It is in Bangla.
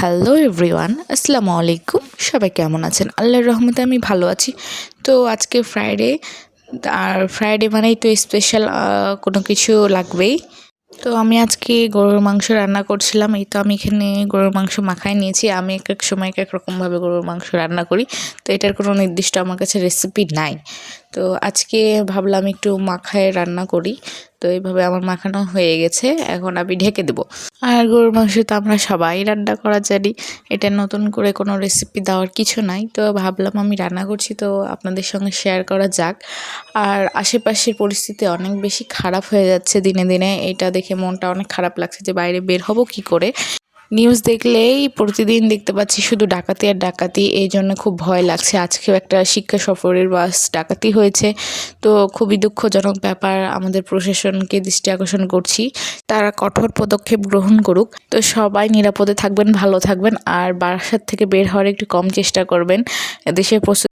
হ্যালো এভরিওয়ান, আসসালামু আলাইকুম। সবাই কেমন আছেন? আল্লাহর রহমতে আমি ভালো আছি। তো আজকে ফ্রাইডে, আর ফ্রাইডে মানেই তো স্পেশাল কোনো কিছু লাগবেই। তো আমি আজকে গরুর মাংস রান্না করছিলাম। এই তো আমি এখানে গরুর মাংস মাখায় নিয়েছি। আমি এক এক সময় এক এক রকমভাবে গরুর মাংস রান্না করি, তো এটার কোনো নির্দিষ্ট আমার কাছে রেসিপি নাই। তো আজকে ভাবলাম একটু মাখায় রান্না করি। তো এইভাবে আমার মাখানো হয়ে গেছে, এখন আমি ঢেকে দেবো। আর গরুর মাংস তো আমরা সবাই রান্না করা জানি, এটা নতুন করে কোনো রেসিপি দেওয়ার কিছু নাই। তো ভাবলাম আমি রান্না করছি, তো আপনাদের সঙ্গে শেয়ার করা যাক। আর আশেপাশের পরিস্থিতি অনেক বেশি খারাপ হয়ে যাচ্ছে দিনে দিনে, এটা দেখে মনটা অনেক খারাপ লাগছে যে বাইরে বের হব কি করে। নিউজ দেখলেই প্রতিদিন দেখতে পাচ্ছি শুধু ডাকাতি আর ডাকাতি, এই জন্য খুব ভয় লাগছে। আজকেও একটা শিক্ষা সফরের বাস ডাকাতি হয়েছে, তো খুবই দুঃখজনক ব্যাপার। আমাদের প্রশাসনকে দৃষ্টি আকর্ষণ করছি, তারা কঠোর পদক্ষেপ গ্রহণ করুক। তো সবাই নিরাপদে থাকবেন, ভালো থাকবেন, আর বাসার থেকে বের হওয়ার একটু কম চেষ্টা করবেন। দেশের